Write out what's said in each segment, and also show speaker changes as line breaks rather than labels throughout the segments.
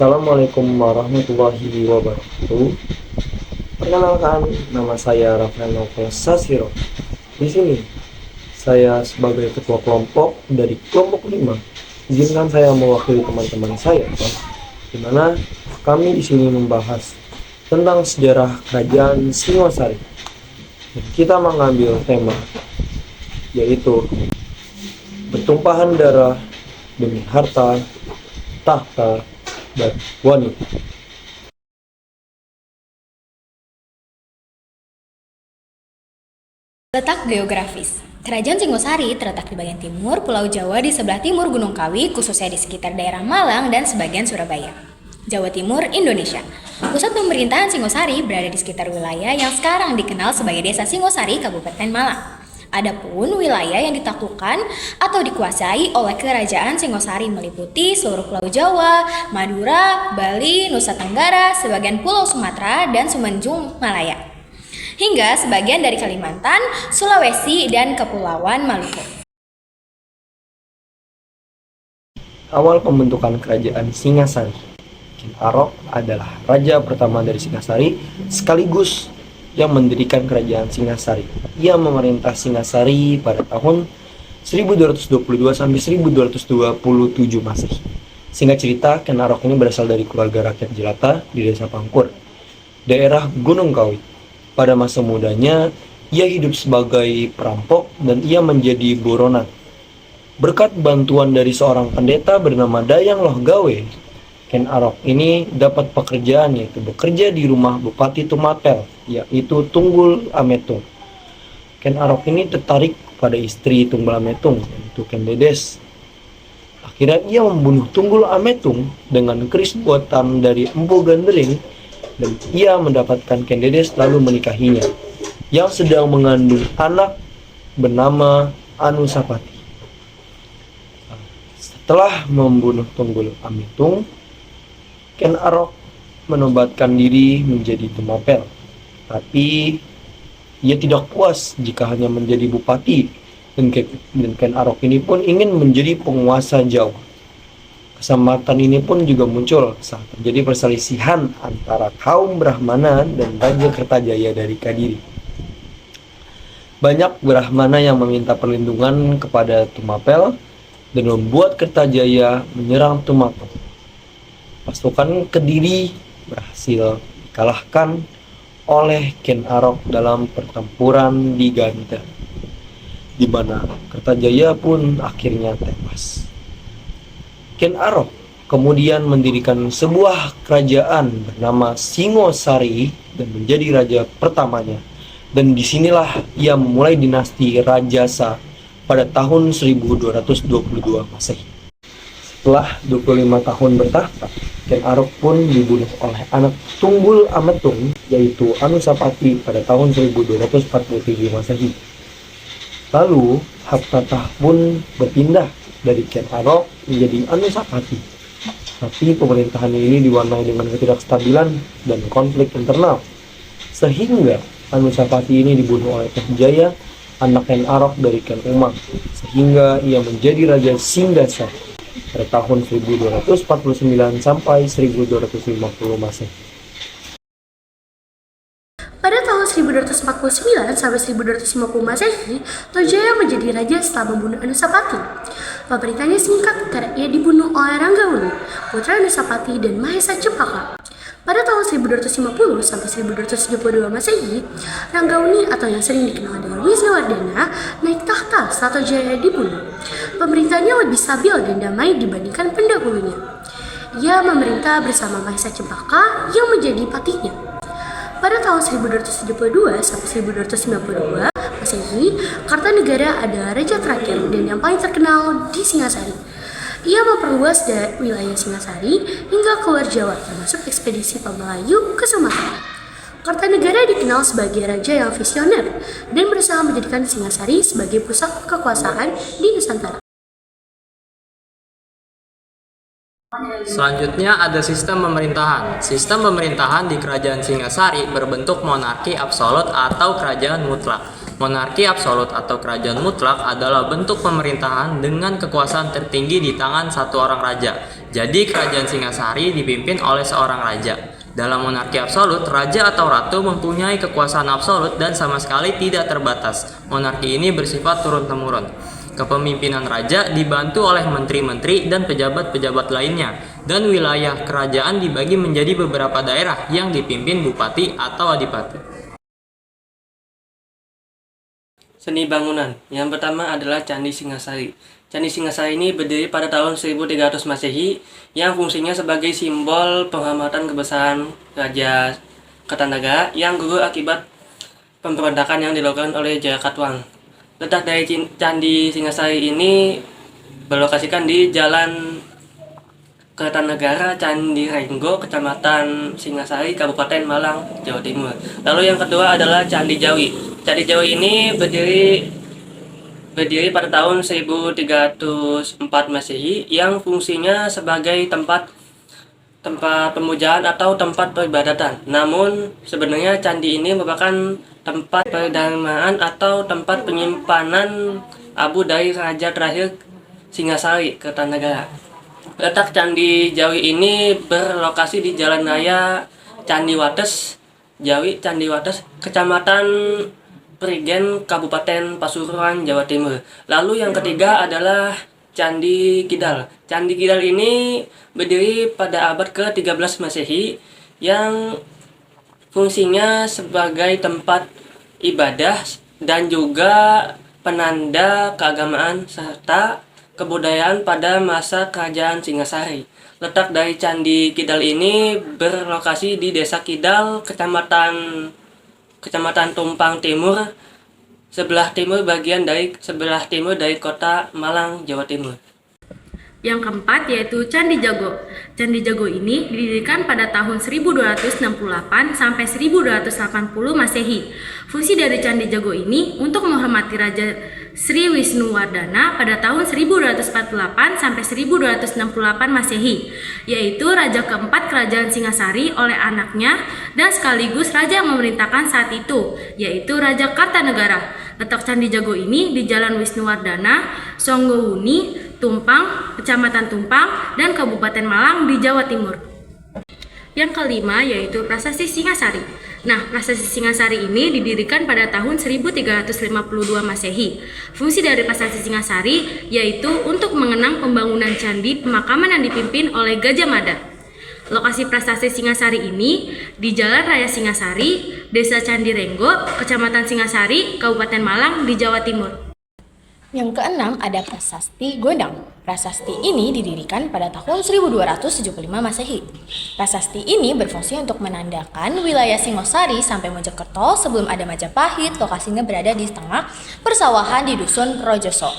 Assalamualaikum warahmatullahi wabarakatuh. Perkenalkan, nama saya Rafael Novel Sasiro. Di sini, saya sebagai ketua kelompok dari kelompok 5. Izinkan saya mewakili teman-teman saya, di mana kami di sini membahas tentang sejarah kerajaan Singosari. Kita mengambil tema yaitu pertumpahan darah demi harta, tahta, dan wanita.
Letak geografis. Kerajaan Singosari terletak di bagian timur Pulau Jawa di sebelah timur Gunung Kawi, khususnya di sekitar daerah Malang dan sebagian Surabaya, Jawa Timur, Indonesia. Pusat pemerintahan Singosari berada di sekitar wilayah yang sekarang dikenal sebagai Desa Singosari, Kabupaten Malang. Adapun wilayah yang ditaklukkan atau dikuasai oleh Kerajaan Singosari meliputi seluruh Pulau Jawa, Madura, Bali, Nusa Tenggara, sebagian Pulau Sumatera, dan Semenanjung Malaya, hingga sebagian dari Kalimantan, Sulawesi, dan Kepulauan Maluku.
Awal pembentukan kerajaan Singasari. Ken Arok adalah raja pertama dari Singasari sekaligus yang mendirikan kerajaan Singasari. Ia memerintah Singasari pada tahun 1222 sampai 1227 Masehi. Singkat cerita, Ken Arok ini berasal dari keluarga rakyat jelata di Desa Pangkur, daerah Gunung Kawi. Pada masa mudanya, ia hidup sebagai perampok dan ia menjadi buronan. Berkat bantuan dari seorang pendeta bernama Dayang Lohgawe, Ken Arok ini dapat pekerjaan, yaitu bekerja di rumah Bupati Tumapel, yaitu Tunggul Ametung. Ken Arok ini tertarik pada istri Tunggul Ametung, yaitu Ken Dedes. Akhirnya ia membunuh Tunggul Ametung dengan keris buatan dari Empu Gandering, dan ia mendapatkan Ken Dedes lalu menikahinya, yang sedang mengandung anak bernama Anusapati. Setelah membunuh Tunggul Ametung, Ken Arok menobatkan diri menjadi Tumapel, tapi ia tidak puas jika hanya menjadi bupati, dan Ken Arok ini pun ingin menjadi penguasa Jawa. Kesempatan ini pun juga muncul saat terjadi perselisihan antara kaum Brahmana dan Raja Kertajaya dari Kadiri. Banyak Brahmana yang meminta perlindungan kepada Tumapel dan membuat Kertajaya menyerang Tumapel. Pasukan Kediri berhasil dikalahkan oleh Ken Arok dalam pertempuran di Ganta, di mana Kertajaya pun akhirnya tewas. Ken Arok kemudian mendirikan sebuah kerajaan bernama Singosari dan menjadi raja pertamanya. Dan disinilah ia memulai dinasti Rajasa pada tahun 1222 Masehi. Setelah 25 tahun bertahta, Ken Arok pun dibunuh oleh anak Tunggul Ametung, yaitu Anusapati pada tahun 1247 Masehi. Lalu, hak tatah pun berpindah dari Ken Arok menjadi Anusapati. Tapi pemerintahan ini diwarnai dengan ketidakstabilan dan konflik internal, sehingga Anusapati ini dibunuh oleh Ken Jaya, anak Ken Arok dari Ken Umang, sehingga ia menjadi Raja Singgasari pada tahun 1249 sampai 1250 Masehi.
Pada tahun 1249 sampai 1250 Masehi, Tojaya menjadi raja setelah membunuh Anusapati. Pemerintahannya singkat karena ia dibunuh oleh Ranggauni, putra Anusapati dan Mahesa Cempaka. Pada tahun 1250 sampai 1272 Masehi, Ranggauni atau yang sering dikenal dengan Wisnuwardana naik tahta setelah Tojaya dibunuh. Pemerintahannya lebih stabil dan damai dibandingkan pendahulunya. Ia memerintah bersama Mahesa Cempaka yang menjadi patihnya. Pada tahun 1272 sampai 1292 Masehi, Kartanegara adalah raja terakhir dan yang paling terkenal di Singasari. Ia memperluas wilayah Singasari hingga keluar Jawa, termasuk ekspedisi Pemelayu ke Sumatera. Kartanegara dikenal sebagai raja yang visioner dan berusaha menjadikan Singasari sebagai pusat kekuasaan di Nusantara.
Selanjutnya ada sistem pemerintahan. Sistem pemerintahan di Kerajaan Singasari berbentuk monarki absolut atau kerajaan mutlak. Monarki absolut atau kerajaan mutlak adalah bentuk pemerintahan dengan kekuasaan tertinggi di tangan satu orang raja. Jadi kerajaan Singasari dipimpin oleh seorang raja. Dalam monarki absolut, raja atau ratu mempunyai kekuasaan absolut dan sama sekali tidak terbatas. Monarki ini bersifat turun-temurun. Kepemimpinan raja dibantu oleh menteri-menteri dan pejabat-pejabat lainnya, dan wilayah kerajaan dibagi menjadi beberapa daerah yang dipimpin bupati atau adipati.
Seni bangunan. Yang pertama adalah Candi Singasari. Candi Singasari ini berdiri pada tahun 1300 Masehi yang fungsinya sebagai simbol penghormatan kebesaran Raja Kertanegara yang gugur akibat pemberontakan yang dilakukan oleh Jayakatwang. Letak dari Candi Singasari ini berlokasikan di Jalan Kertanegara, Candi Renggo, Kecamatan Singasari, Kabupaten Malang, Jawa Timur. Lalu yang kedua adalah Candi Jawi. Candi Jawi ini berdiri pada tahun 1304 Masehi yang fungsinya sebagai tempat pemujaan atau tempat peribadatan. Namun sebenarnya candi ini merupakan tempat perdamaan atau tempat penyimpanan abu dari raja terakhir Singasari, Kertanegara. Letak Candi Jawi ini berlokasi di Jalan Raya Candiwates, Jawi Candiwates, Kecamatan Prigen, Kabupaten Pasuruan, Jawa Timur. Lalu yang ketiga adalah Candi Kidal. Candi Kidal ini berdiri pada abad ke-13 Masehi yang fungsinya sebagai tempat ibadah dan juga penanda keagamaan serta kebudayaan pada masa kerajaan Singasari. Letak dari Candi Kidal ini berlokasi di Desa Kidal, Kecamatan Tumpang Timur, sebelah timur dari kota Malang, Jawa Timur.
Yang keempat yaitu Candi Jago. Candi Jago ini didirikan pada tahun 1268 sampai 1280 Masehi. Fungsi dari Candi Jago ini untuk menghormati Raja Sri Wisnuwardana pada tahun 1248 sampai 1268 Masehi, yaitu raja keempat kerajaan Singasari oleh anaknya dan sekaligus raja yang memerintahkan saat itu, yaitu Raja Kartanegara. Letak Candi Jago ini di Jalan Wisnuwardana, Songgowuni, Tumpang, Kecamatan Tumpang, dan Kabupaten Malang di Jawa Timur. Yang kelima yaitu Prasasti Singasari. Nah, Prasasti Singasari ini didirikan pada tahun 1352 Masehi. Fungsi dari Prasasti Singasari yaitu untuk mengenang pembangunan candi pemakaman yang dipimpin oleh Gajah Mada. Lokasi Prasasti Singasari ini di Jalan Raya Singasari, Desa Candi Renggo, Kecamatan Singasari, Kabupaten Malang di Jawa Timur.
Yang keenam ada Prasasti Gondang. Prasasti ini didirikan pada tahun 1275 Masehi. Prasasti ini berfungsi untuk menandakan wilayah Singosari sampai Mojokerto sebelum ada Majapahit. Lokasinya berada di tengah persawahan di Dusun Rojoso,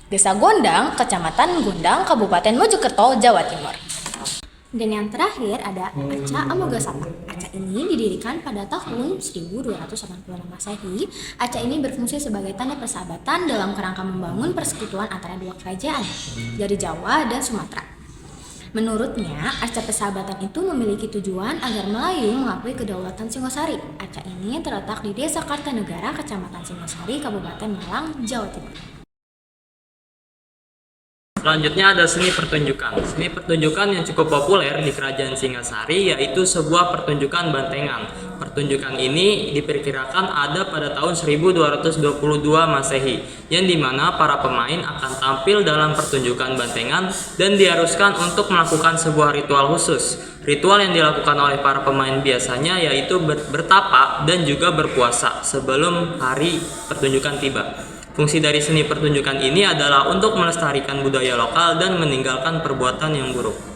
Desa Gondang, Kecamatan Gondang, Kabupaten Mojokerto, Jawa Timur. Dan yang terakhir ada Aca Amogasapa. Aca ini didirikan pada tahun 1286 Masehi. Aca ini berfungsi sebagai tanda persahabatan dalam kerangka membangun persekutuan antara dua kerajaan dari Jawa dan Sumatera. Menurutnya, Aca persahabatan itu memiliki tujuan agar Melayu mengakui kedaulatan Singosari. Aca ini terletak di Desa Kartanegara, Kecamatan Singosari, Kabupaten Malang, Jawa Timur.
Selanjutnya ada seni pertunjukan. Seni pertunjukan yang cukup populer di Kerajaan Singasari yaitu sebuah pertunjukan bantengan. Pertunjukan ini diperkirakan ada pada tahun 1222 Masehi, yang dimana para pemain akan tampil dalam pertunjukan bantengan dan diharuskan untuk melakukan sebuah ritual khusus. Ritual yang dilakukan oleh para pemain biasanya yaitu bertapa dan juga berpuasa sebelum hari pertunjukan tiba. Fungsi dari seni pertunjukan ini adalah untuk melestarikan budaya lokal dan meninggalkan perbuatan yang buruk.